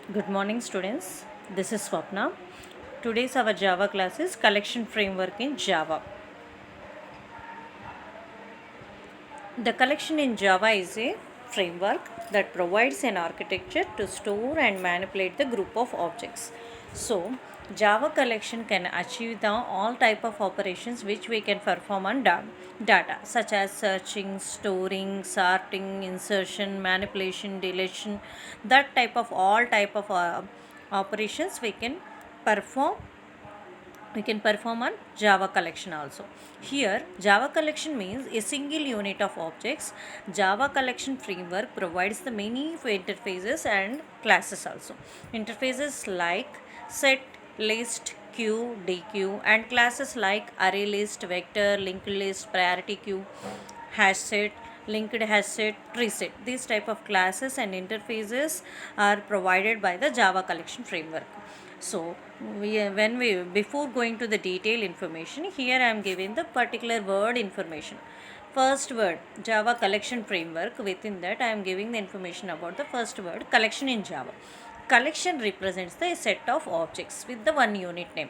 Good morning, students. This is Swapna. Today's our Java class is collection framework in Java. The collection in Java is a framework that provides an architecture to store and manipulate the group of objects. So, Java collection can achieve the all type of operations which we can perform on data such as searching, storing, sorting, insertion, manipulation, deletion. That type of all type of operations perform we can perform on Java collection also. Here, Java collection means a single unit of objects. Java collection framework provides the many interfaces and classes also. Interfaces like set, list, queue, dequeue, and classes like array list, vector, linked list, priority queue, hash set, linked hash set, tree set. These type of classes and interfaces are provided by the Java collection framework. So when we before going to the detailed information, here I am giving the particular word information. First word, Java collection framework. Within that I am giving the information about the first word, collection in Java. Collection represents the set of objects with the one unit name.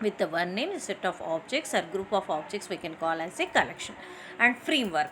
With the one name, a set of objects or group of objects we can call as a collection. And framework,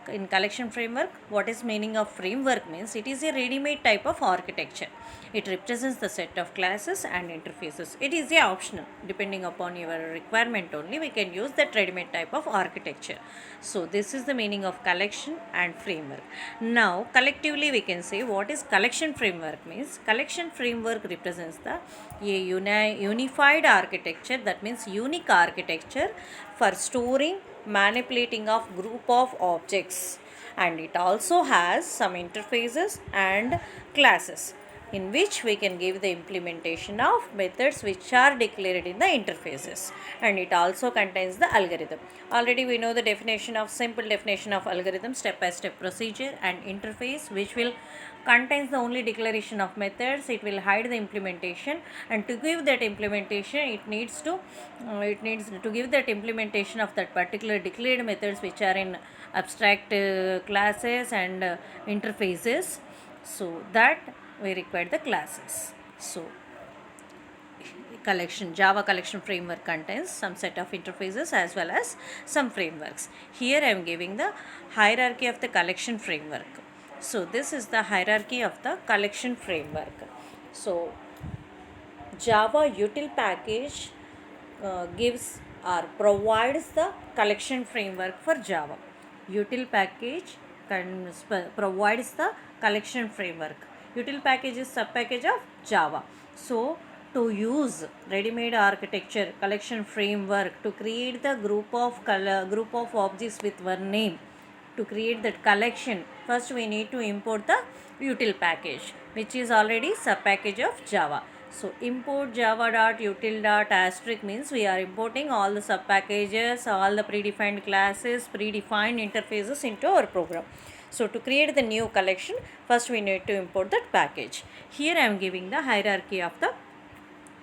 in collection framework, what is meaning of framework means it is a ready-made type of architecture. It represents the set of classes and interfaces. It is a optional, depending upon your requirement only we can use that ready-made type of architecture. So this is the meaning of collection and framework. Now collectively we can say what is collection framework means. Collection framework represents the unified architecture, that means unique architecture for storing, manipulating of group of objects, and it also has some interfaces and classes in which we can give the implementation of methods which are declared in the interfaces, and it also contains the algorithm. Already we know the definition of simple definition of algorithm, step by step procedure, and interface which will contains the only declaration of methods. It will hide the implementation, and to give that implementation it needs to give that implementation of that particular declared methods which are in abstract classes and interfaces, so that we require the classes. So Java collection framework contains some set of interfaces as well as some frameworks. Here I am giving the hierarchy of the collection framework. So this is the hierarchy of the collection framework. So Java util package gives or provides the collection framework for Java. Util package provides the collection framework. Util package is subpackage of Java. So to use ready-made architecture collection framework to create the group of objects with one name, to create that collection, first we need to import the util package which is already subpackage of Java. So import java.util.asterisk means we are importing all the subpackages, all the predefined classes, predefined interfaces into our program. So to create the new collection, first we need to import that package. Here I am giving the hierarchy of the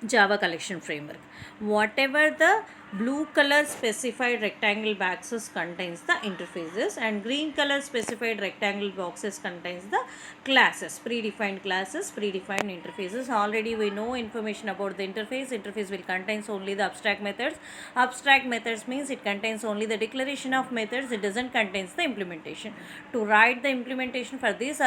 Java collection framework. Whatever the blue color specified rectangle boxes contains the interfaces, and green color specified rectangle boxes contains the classes, predefined interfaces. Already we know information about the interface. Interface will contains only the abstract methods. Abstract methods means it contains only the declaration of methods, it doesn't contains the implementation. To write the implementation for these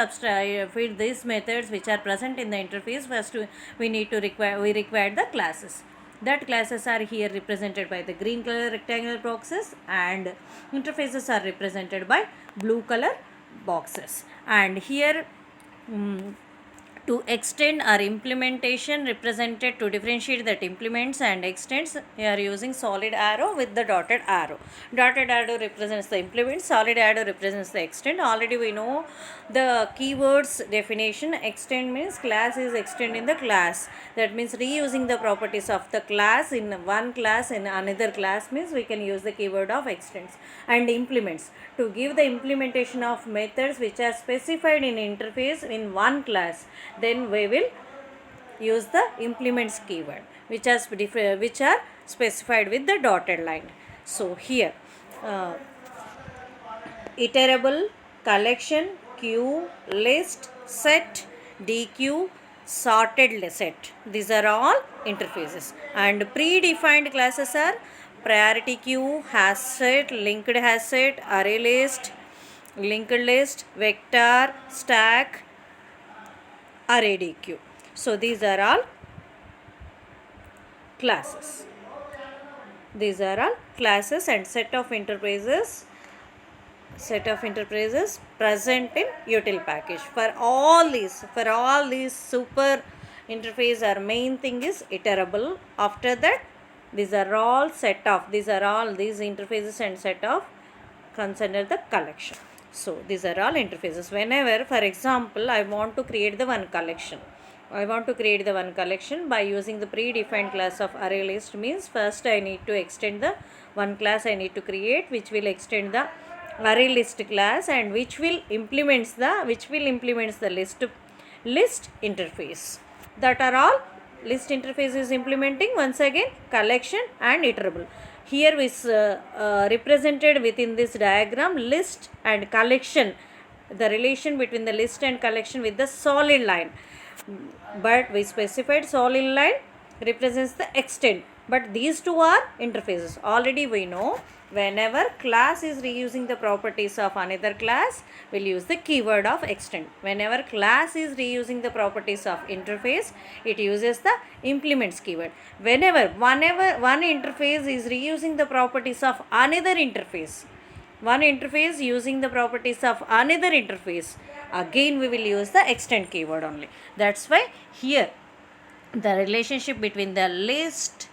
methods which are present in the interface, first we require the classes. That classes are here represented by the green color rectangular boxes, and interfaces are represented by blue color boxes. And here to extend our implementation represented, to differentiate that implements and extends, we are using solid arrow with the dotted arrow. Dotted arrow represents the implement, solid arrow represents the extend. Already we know the keywords definition. Extend means class is extend in the class, that means reusing the properties of the class in one class in another class means we can use the keyword of extends. And implements, to give the implementation of methods which are specified in interface in one class, then we will use the implements keyword which are specified with the dotted line. So here iterable, collection, queue, list, set, dequeue, sorted set. These are all interfaces. And predefined classes are priority queue, hash set, linked hash set, array list, linked list, vector, stack, array DQ. So these are all classes. These are all classes and set of interfaces present in util package. For all these super interface, our main thing is iterable. After that, these are all these interfaces and set of consider the collection. So these are all interfaces. Whenever, for example, I want to create the one collection by using the predefined class of array list, means first I need to extend the one class I need to create, which will extend the array list class, and which will implements the list interface. That are all list interface is implementing once again collection and iterable. Here is represented within this diagram list and collection, the relation between the list and collection with the solid line, but we specified solid line represents the extent, but these two are interfaces. Already we know whenever class is reusing the properties of another class, we'll use the keyword of extend. Whenever class is reusing the properties of interface, it uses the implements keyword. Whenever one interface is reusing the properties of another interface, one interface using the properties of another interface, again we will use the extend keyword only. That's why here the relationship between the list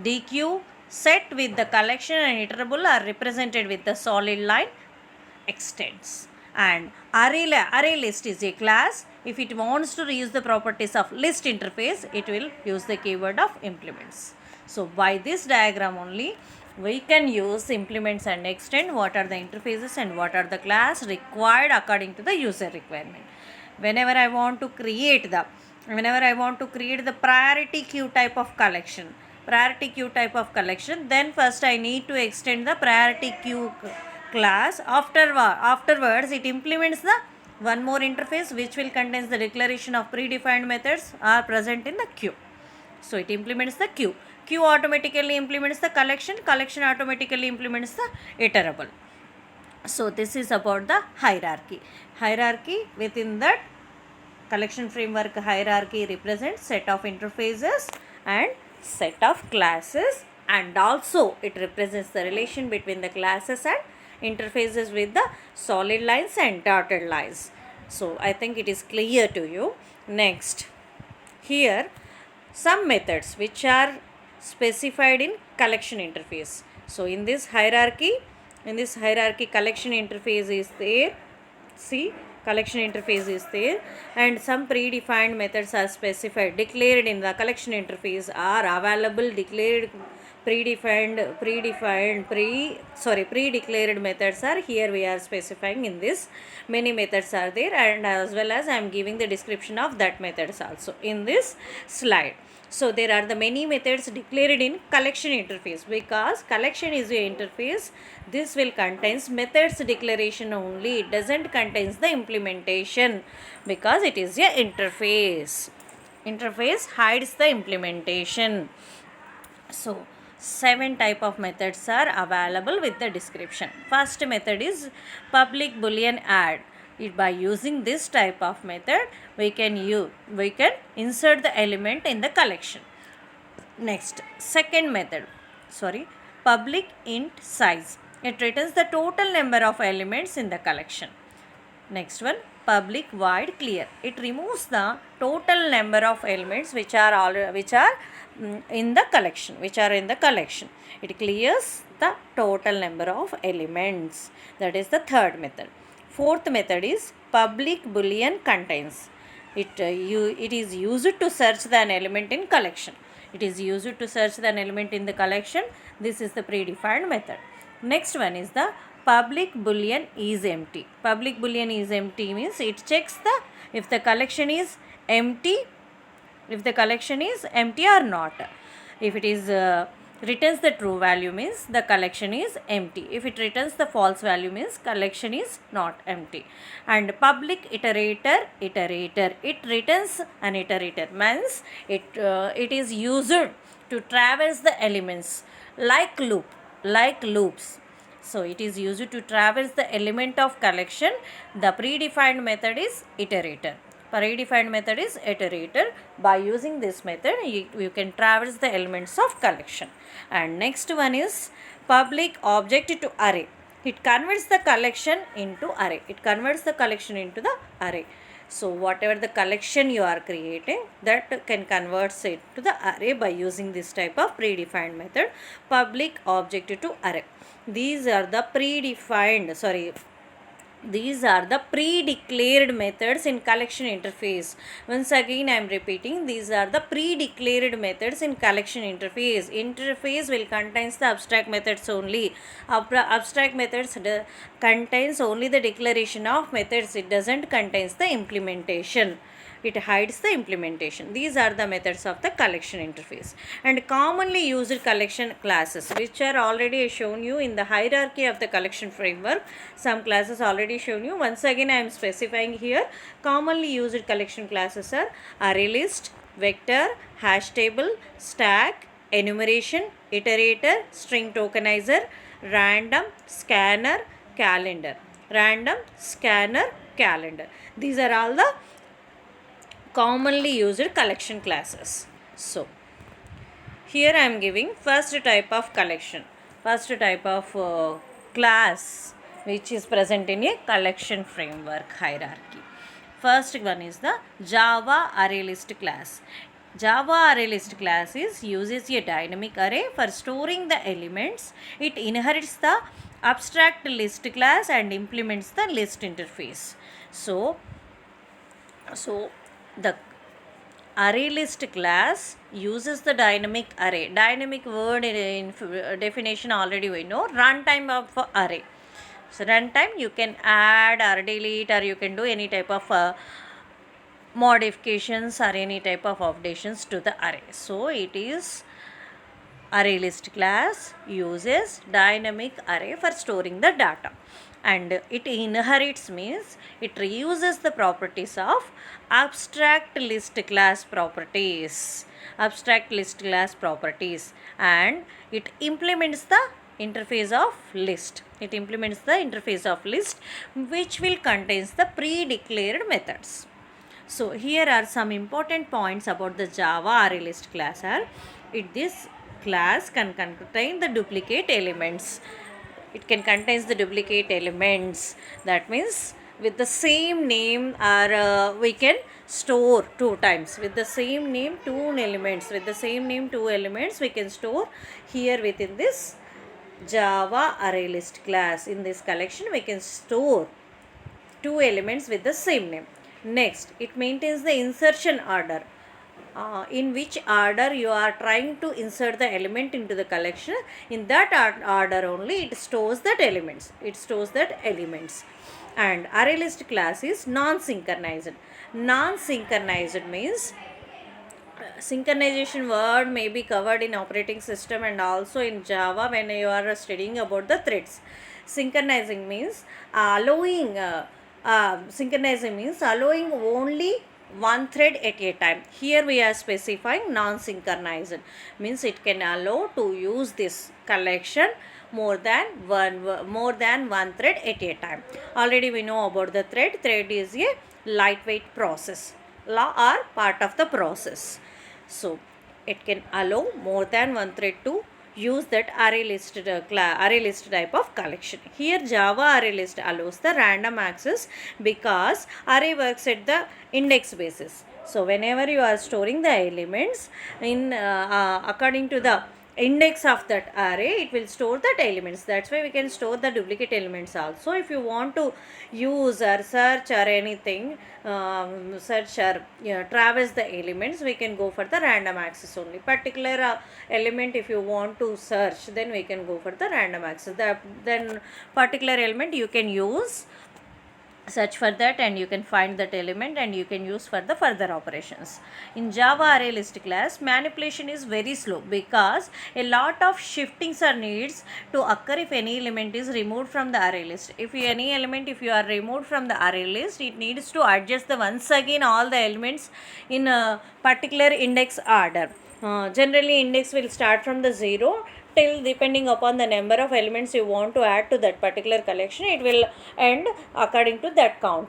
DQ set with the collection and iterable are represented with the solid line extends. And array list is a class. If it wants to reuse the properties of list interface, it will use the keyword of implements. So by this diagram only, we can use implements and extend, what are the interfaces and what are the class required according to the user requirement. Whenever I want to create the priority queue type of collection, then first I need to extend the priority queue class. Afterwards it implements the one more interface which will contains the declaration of predefined methods are present in the queue. So it implements the queue automatically implements the collection automatically implements the iterable. So this is about the hierarchy within that collection framework. Hierarchy represents set of interfaces and set of classes, and also it represents the relation between the classes and interfaces with the solid lines and dotted lines. So I think it is clear to you. Next, here some methods which are specified in collection interface. So in this hierarchy collection interface is there. See, collection interface is there, and some predefined methods are specified, declared in the collection interface are available. Pre-declared methods are here we are specifying in this. Many methods are there, and as well as I am giving the description of that methods also in this slide. So there are the many methods declared in collection interface, because collection is a interface. This will contains methods declaration only. It doesn't contains the implementation because it is a interface. Interface hides the implementation. So 7 type of methods are available with the description. First method is public boolean add. By using this type of method, we can insert the element in the collection. Next, second method, public int size. It returns the total number of elements in the collection. Next one, public void clear. It removes the total number of elements which are in the collection. It clears the total number of elements. That is the third method. Fourth method is public boolean contains. It is used to search an element in collection. This is the predefined method. Next one is the public boolean is empty. Public boolean is empty means it checks if the collection is empty or not. If it is returns the true value means the collection is empty. If it returns the false value means collection is not empty. And public iterator, it returns an iterator means it is used to traverse the elements like loops. So it is used to traverse the element of collection. The predefined method is iterator. Predefined method is iterator. By using this method, you can traverse the elements of collection. And next one is public object to array. It converts the collection into array. It converts the collection into the array. So whatever the collection you are creating, that can convert it to the array by using this type of predefined method, public object to array. These are the pre-declared methods in collection interface. Once again I am repeating, these are the pre-declared methods in collection interface. Interface will contains the abstract methods only. Abstract methods contains only the declaration of methods. It doesn't contains the implementation. It hides the implementation. These are the methods of the collection interface. And commonly used collection classes, which are already shown you in the hierarchy of the collection framework. Some classes already shown you. Once again I am specifying here. Commonly used collection classes are array list, vector, hash table, stack, enumeration, iterator, string tokenizer, random, scanner, calendar. Random, scanner, calendar. These are all the commonly used collection classes. So here I am giving first type of collection, first type of class which is present in a collection framework hierarchy. First one is the Java array list class. Java array list class uses a dynamic array for storing the elements. It inherits the abstract list class and implements the list interface. So the array list class uses the dynamic array. Dynamic word in definition already we know. Runtime of array. So runtime you can add or delete, or you can do any type of modifications or any type of updations to the array. So it is array list class uses dynamic array for storing the data. And it inherits means it reuses the properties of abstract list class properties. Abstract list class properties. And it implements the interface of list. It implements the interface of list, which will contains the pre-declared methods. So here are some important points about the Java array list class. This class can contain the duplicate elements. It can contain the duplicate elements. That means with the same name, or we can store two times. With the same name, two elements. With the same name, two elements we can store here within this Java array list class. In this collection we can store two elements with the same name. Next, it maintains the insertion order. In which order you are trying to insert the element into the collection, in that order only it stores that elements. And array list class is non-synchronized. Non-synchronized means synchronization word may be covered in operating system and also in Java when you are studying about the threads. Synchronizing means allowing only one thread at a time. Here we are specifying non-synchronized means it can allow to use this collection more than one thread at a time. Already we know about the thread. Thread is a lightweight process or part of the process. So it can allow more than one thread to use that array list type of collection. Here Java array list allows the random access because array works at the index basis. So whenever you are storing the elements in according to the index of that array, it will store that elements. That's why we can store the duplicate elements also. If you want to use or search or anything, search or traverse the elements, we can go for the random access only. Particular element if you want to search, then we can go for the random access. Then particular element you can use search for that and you can find that element and you can use for the further operations. In Java array list class, manipulation is very slow because a lot of shiftings are needs to occur if any element is removed from the array list. If any element, if you are removed from the array list, it needs to adjust the once again all the elements in a particular index order. Generally index will start from the 0 till, depending upon the number of elements you want to add to that particular collection, it will end according to that count.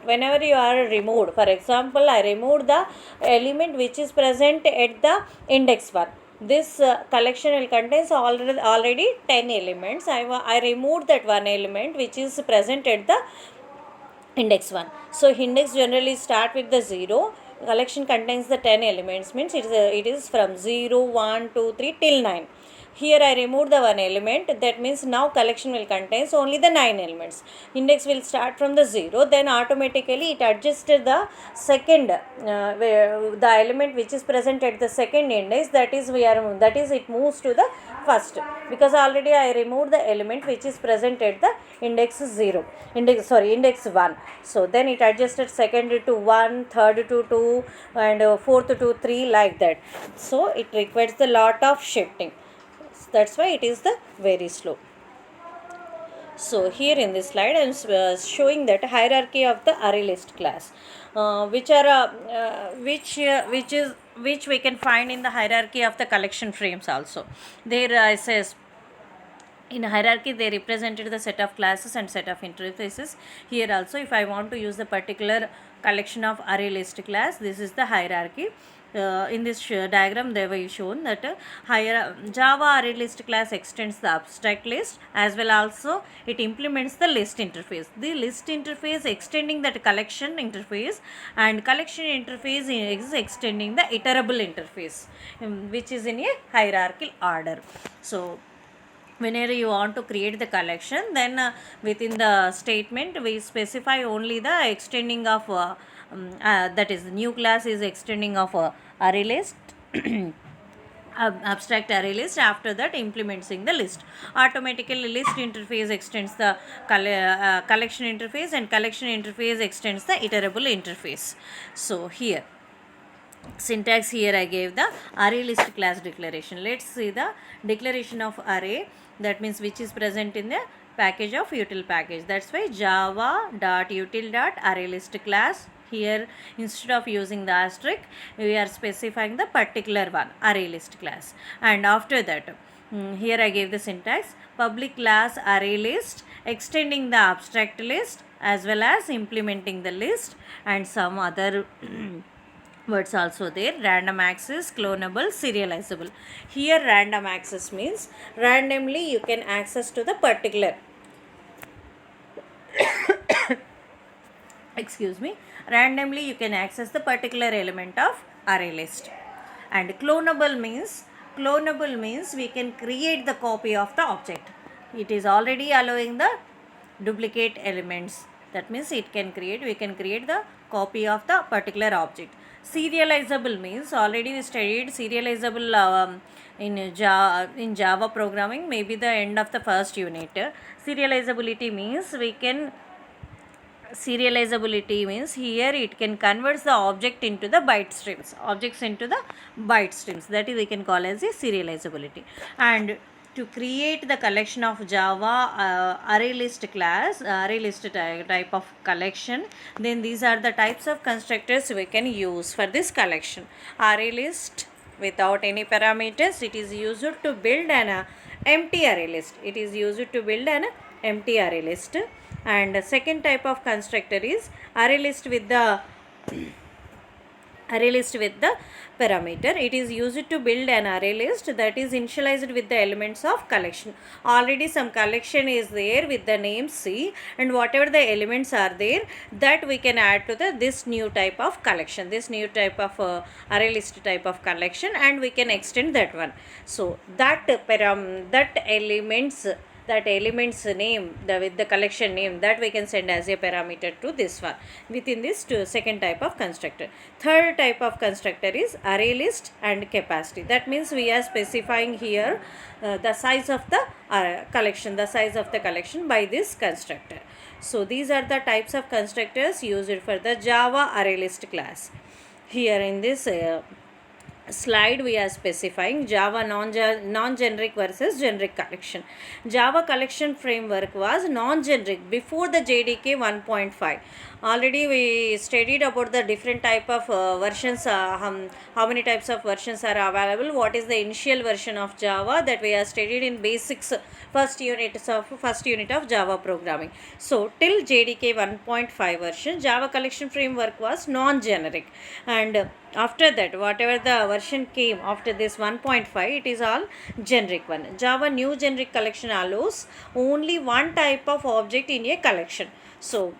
Whenever you are removed, for example, I removed the element which is present at the index 1. This collection will contains already 10 elements. I removed that one element which is present at the index 1. So index generally start with the 0. Collection contains the 10 elements, means it is from 0, 1, 2, 3 till 9. Here I removed the one element, that means now collection will contains only the 9 elements. Index will start from the 0, then automatically it adjusted the second the element which is present at the second index, that is it moves to the first, because already I removed the element which is present at the index 1. So then it adjusted second to 1, third to 2, and fourth to 3, like that. So it requires the lot of shifting. That's why it is the very slow. So here in this slide I am showing that hierarchy of the array list class, which we can find in the hierarchy of the collection frames also. There says in hierarchy they represented the set of classes and set of interfaces. Here also, if I want to use the particular collection of array list class, this is the hierarchy. In this diagram they were shown that Java array list class extends the abstract list, as well also it implements the list interface. The list interface extending that collection interface, and collection interface is extending the iterable interface, which is in a hierarchical order. So whenever you want to create the collection, then within the statement we specify only the extending of that is, new class is extending of array list abstract array list. After that, implementing the list. Automatically list interface extends the collection interface, and collection interface extends the iterable interface. So here syntax, here I gave the array list class declaration. Let's see the declaration of array, that means which is present in the package of util package. That's why java.util.arraylist class. Here instead of using the asterisk, we are specifying the particular one, array list class. And after that, here I gave the syntax, public class array list extending the abstract list as well as implementing the list, and some other words also there. Random access, clonable, serializable. Here random access means randomly you can access to the particular randomly you can access the particular element of array list. And clonable means we can create the copy of the object. It is already allowing the duplicate elements. That means we can create the copy of the particular object. Serializable means, already we studied serializable in Java programming, maybe the end of the first unit. Serializability means here it can convert the objects into the byte streams. That is we can call as a serializability. And to create the collection of Java array list class, array list type of collection, then these are the types of constructors we can use for this collection. Array list without any parameters, it is used to build an empty array list. And second type of constructor is array list with the parameter. It is used to build an array list that is initialized with the elements of collection. Already some collection is there with the name C, and whatever the elements are there, that we can add to this new type of collection, this new type of array list type of collection, and we can extend that one. So that element's name, with the collection name, that we can send as a parameter to this one within this second type of constructor. Third type of constructor is array list and capacity. That means we are specifying here the size of the collection by this constructor. So these are the types of constructors used for the Java array list class. Here in this slide we are specifying Java non-generic versus generic collection. Java collection framework was non-generic before the JDK 1.5. Already we studied about the different type of versions, how many types of versions are available, what is the initial version of Java, that we are studied in basics first unit of Java programming. So till JDK 1.5 version, Java collection framework was non-generic, and after that whatever the version came after this 1.5, it is all generic one. Java new generic collection allows only one type of object in a collection. So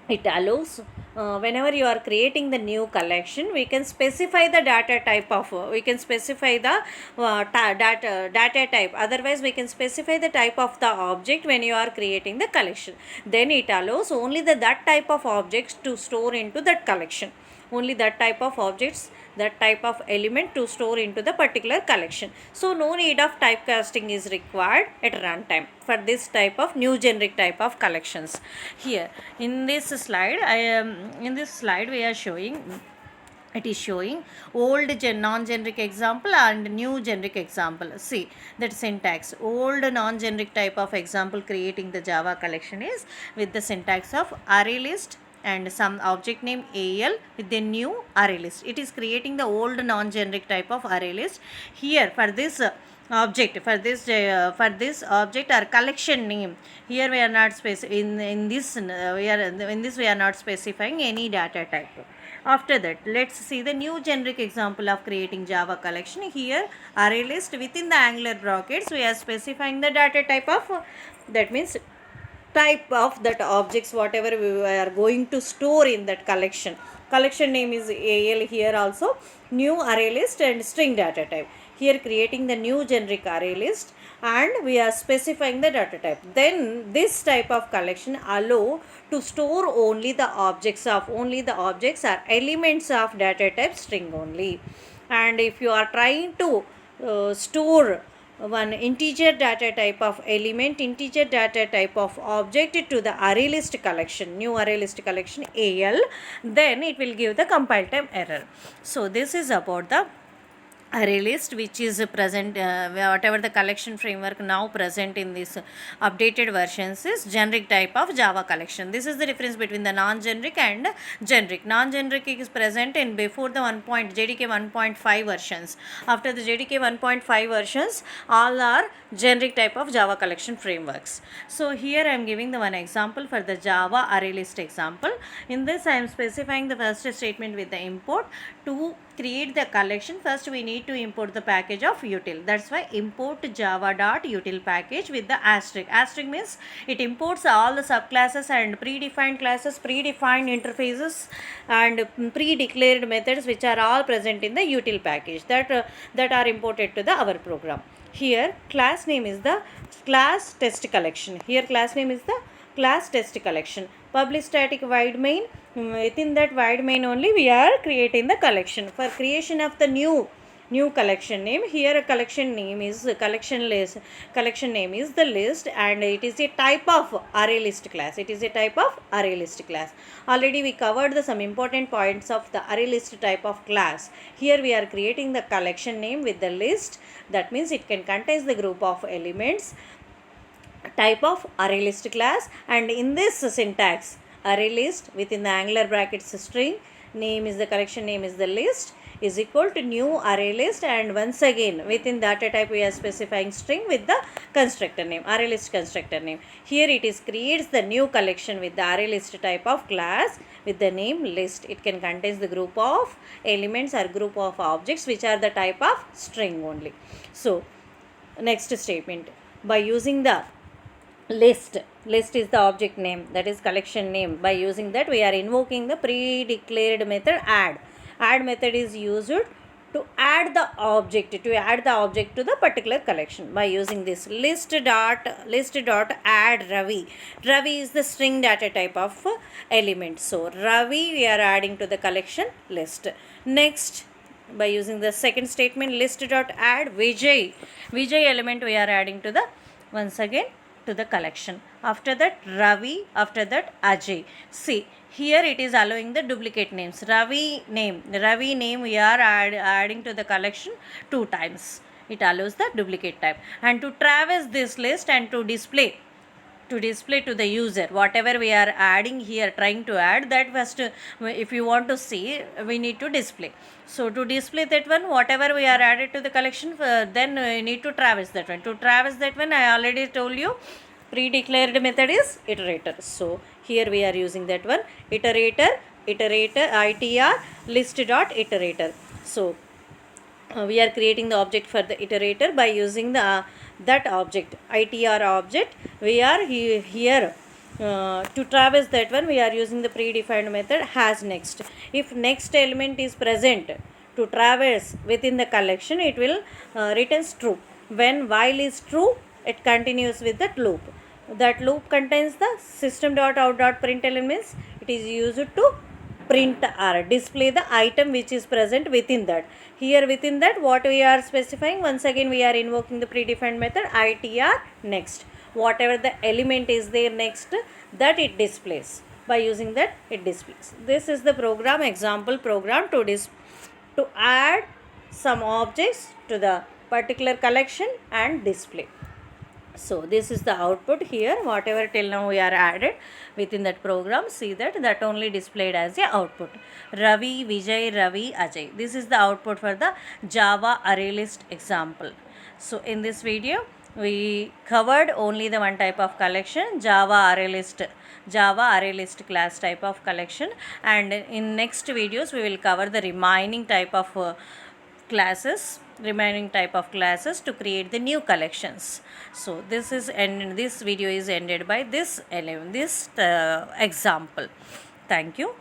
it allows whenever you are creating the new collection, we can specify the data type of we can specify the data type, otherwise we can specify the type of the object when you are creating the collection. Then it allows only that type of objects to store into that collection, only that type of objects, that type of element to store into the particular collection. So no need of typecasting is required at runtime for this type of new generic type of collections. Here in this slide we are showing, it is showing old non-generic example and new generic example. See that syntax, old non-generic type of example creating the Java collection is with the syntax of array list and some object name AL with the new array list. It is creating the old non-generic type of array list. Here for this object, for this object or collection name, here we are not in this we are not specifying any data type. After that, let's see the new generic example of creating Java collection. Here array list, within the angular brackets we are specifying the data type of, that means type of that objects whatever we are going to store in that collection. Collection name is AL, here also new array list and string data type. Here creating the new generic array list and we are specifying the data type. Then this type of collection allow to store only the objects or elements of data type string only. And if you are trying to store one integer data type of element, integer data type of object to the array list collection, new array list collection AL, then it will give the compile time error. So this is about the array list which is present, whatever the collection framework now present in this updated versions is generic type of Java collection. This is the difference between the non-generic and generic. Non-generic is present in before the JDK 1.5 versions. After the JDK 1.5 versions, all are generic type of Java collection frameworks. So here I am giving the one example for the Java array list example. In this I am specifying the first statement with the import. To create the collection, first we need to import the package of util. That's why import java.util package with the asterisk. Asterisk means it imports all the subclasses and predefined classes, predefined interfaces and pre-declared methods which are all present in the util package that are imported to the our program. Here class name is the class test collection. Here class name is the class test collection. Public static void main, within that void main only we are creating the collection. For creation of the new collection name, here a collection name is collection list, collection name is the list and it is a type of array list class. It is a type of array list class. Already we covered some important points of the array list type of class. Here we are creating the collection name with the list, that means it can contain the group of elements, type of array list class, and in this syntax array list within the angular brackets string name is the collection name is the list is equal to new array list, and once again within data type we are specifying string with the constructor name, array list constructor name. Here it is creates the new collection with the array list type of class with the name list. It can contain the group of elements or group of objects which are the type of string only. So next statement, by using the list is the object name, that is collection name. By using that we are invoking the pre-declared method add method is used to add the object to the particular collection. By using this list dot add Ravi is the string data type of element, so Ravi we are adding to the collection list. Next, by using the second statement list dot add Vijay element we are adding to the, once again to the collection. After that Ravi, after that Ajay. See, here it is allowing the duplicate names. Ravi name we are adding to the collection 2 times. It allows the duplicate type. And to traverse this list and to display to the user whatever we are adding here, trying to add that first, if you want to see, we need to display. So to display that one, whatever we are added to the collection, then we need to traverse that one. To traverse that one, I already told you, pre-declared method is iterator. So here we are using that one, iterator itr list dot iterator. So we are creating the object for the iterator by using the that object, itr object. We are here to traverse that one, we are using the predefined method has next. If next element is present to traverse within the collection, it will returns true. When while is true, it continues with that loop. That loop contains the system.out.println, means it is used to print or display the item which is present within that. Here within that, what we are specifying, once again we are invoking the predefined method itr next. Whatever the element is there next, that it displays. By using that, it displays. This is the program, example program to add some objects to the particular collection and display. So this is the output here, whatever till now we are added within that program. See that only displayed as a output. Ravi, Vijay, Ravi, Ajay. This is the output for the Java array list example. So in this video we covered only the one type of collection, Java array list class type of collection, and in next videos we will cover the remaining type of classes to create the new collections. So this video is ended by this example. Thank you.